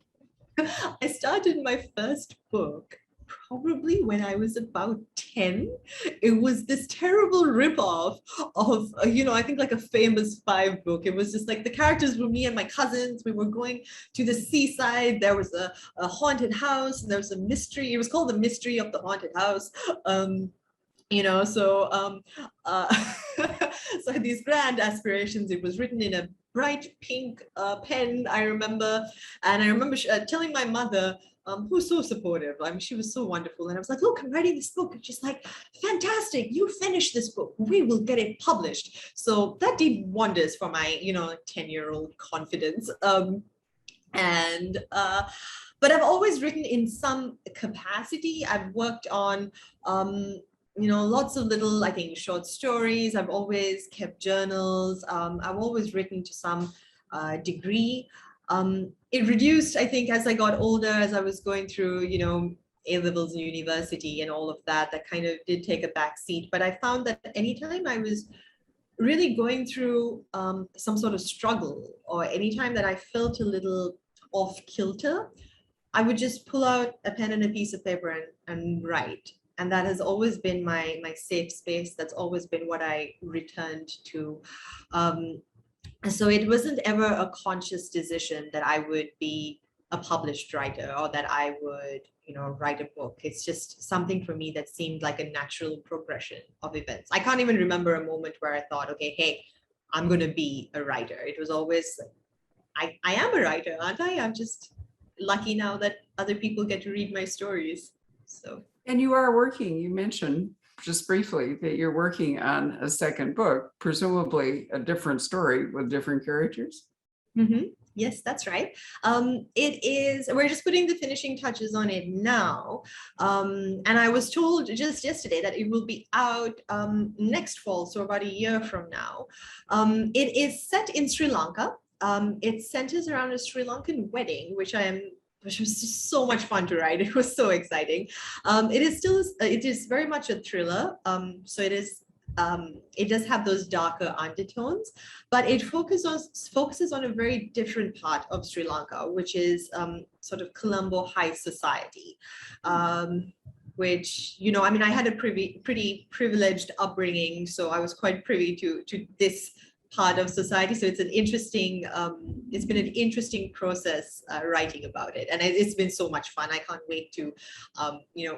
I started my first book probably when I was about 10. It was this terrible ripoff of, I think like a Famous Five book. It was just like the characters were me and my cousins. We were going to the seaside. There was a haunted house. And there was a mystery. It was called The Mystery of the Haunted House. So I had these grand aspirations. It was written in a bright pink pen, I remember. And I remember telling my mother, who's so supportive. I mean, she was so wonderful. And I was like, look, I'm writing this book. And she's like, fantastic, you finish this book. We will get it published. So that did wonders for my, 10-year-old confidence. But I've always written in some capacity. I've worked on, lots of little, I think, short stories. I've always kept journals. I've always written to some degree. It reduced, I think, as I got older, as I was going through, A-levels in university and all of that, that kind of did take a back seat. But I found that anytime I was really going through some sort of struggle, or anytime that I felt a little off kilter, I would just pull out a pen and a piece of paper and write. And that has always been my safe space. That's always been what I returned to. So it wasn't ever a conscious decision that I would be a published writer, or that I would, write a book. It's just something for me that seemed like a natural progression of events. I can't even remember a moment where I thought, okay, hey, I'm going to be a writer. It was always, I am a writer, aren't I? I'm just lucky now that other people get to read my stories. So. And you are working, you mentioned just briefly that you're working on a second book, presumably a different story with different characters. Mm-hmm. Yes, that's right. We're just putting the finishing touches on it now. And I was told just yesterday that it will be out next fall, so about a year from now. It is set in Sri Lanka. It centers around a Sri Lankan wedding, which was just so much fun to write. It was so exciting. It is very much a thriller. So it does have those darker undertones, but it focuses on a very different part of Sri Lanka, which is sort of Colombo high society, which, I had a pretty privileged upbringing, so I was quite privy to this part of society. So it's been an interesting process writing about it. And it's been so much fun. I can't wait to,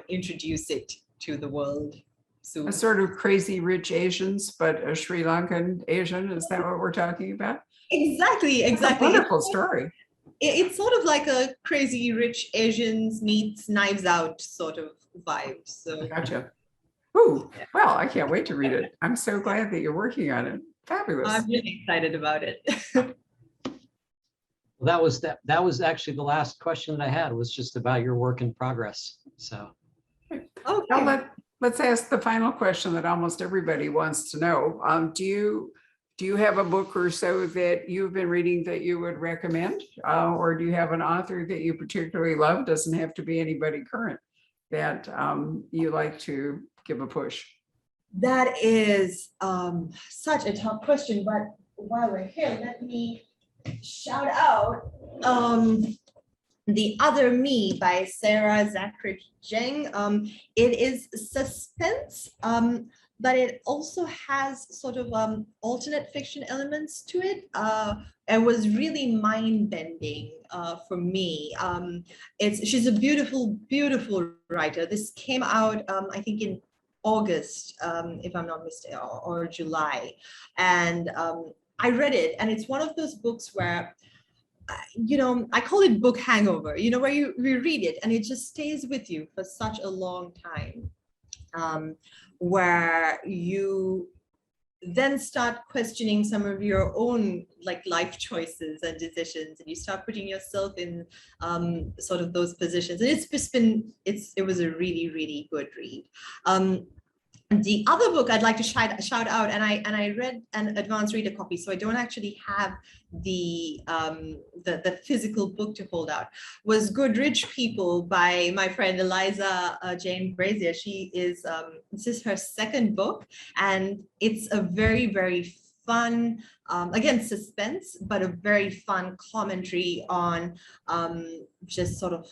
introduce it to the world soon. A sort of Crazy Rich Asians, but a Sri Lankan Asian. Is that what we're talking about? Exactly. That's a wonderful story. It's sort of like a Crazy Rich Asians meets Knives Out sort of vibe. So. Gotcha. Ooh, well, I can't wait to read it. I'm so glad that you're working on it. Fabulous. I'm really excited about it. Well, that was actually the last question that I had, was just about your work in progress. So Okay. Now let's ask the final question that almost everybody wants to know. Do you Do you have a book or so that you've been reading that you would recommend? Or do you have an author that you particularly love? Doesn't have to be anybody current that you like to give a push. That is such a tough question, but while we're here, let me shout out The Other Me by Sarah Zachary Jeng. It is suspense, but it also has sort of alternate fiction elements to it. It was really mind-bending for me. She's a beautiful, beautiful writer. This came out, I think, in August, if I'm not mistaken, or July. And I read it, and it's one of those books where, I call it book hangover, where you reread it and it just stays with you for such a long time, where you then start questioning some of your own life choices and decisions, and you start putting yourself in sort of those positions. And it was a really, really good read. The other book I'd like to shout out, and I read an advanced reader copy, so I don't actually have the physical book to hold out, was Good Rich People by my friend Eliza Jane Brazier. This is her second book, and it's a very, very fun, again, suspense, but a very fun commentary on just sort of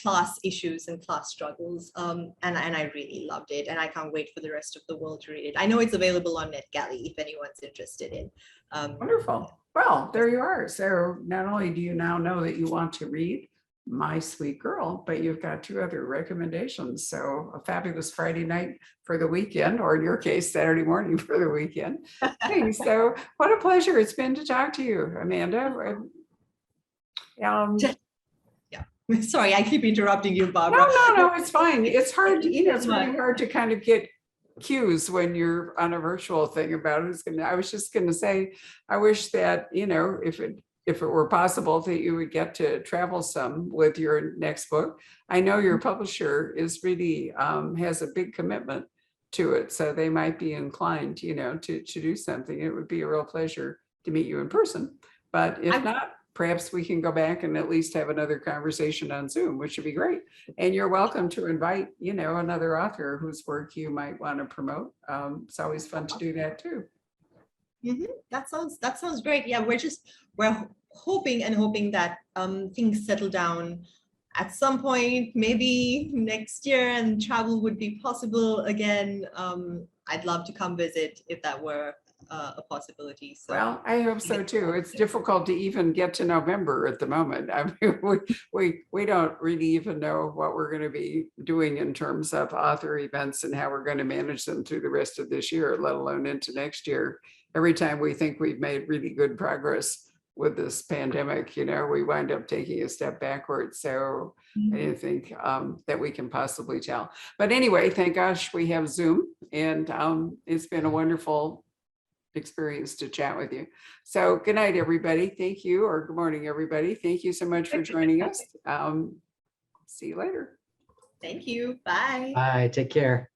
class issues and class struggles, and I really loved it, and I can't wait for the rest of the world to read it. I know it's available on NetGalley if anyone's interested in. Wonderful. Well, there you are. So not only do you now know that you want to read My Sweet Girl, but you've got 2 other recommendations. So a fabulous Friday night for the weekend, or in your case, Saturday morning for the weekend. Thanks. So what a pleasure it's been to talk to you, Amanda. Sorry, I keep interrupting you, Barbara. No, it's fine. It's hard, it's really hard to kind of get cues when you're on a virtual thing about it. I was just going to say, I wish that, if it were possible that you would get to travel some with your next book. I know your publisher is really has a big commitment to it, so they might be inclined, to do something. It would be a real pleasure to meet you in person, but if not, perhaps we can go back and at least have another conversation on Zoom, which would be great. And you're welcome to invite, another author whose work you might want to promote. It's always fun to do that too. Mm-hmm. That sounds great. Yeah, we're hoping that things settle down at some point, maybe next year, and travel would be possible again. I'd love to come visit if that were a possibility. So. Well, I hope so too. It's difficult to even get to November at the moment. I mean, we don't really even know what we're going to be doing in terms of author events and how we're going to manage them through the rest of this year, let alone into next year. Every time we think we've made really good progress with this pandemic, we wind up taking a step backwards. So I didn't think that we can possibly tell. But anyway, thank gosh we have Zoom, and it's been a wonderful experience to chat with you. So good night, everybody. Thank you, or good morning, everybody. Thank you so much for joining us. See you later. Thank you. Bye. Bye. Take care.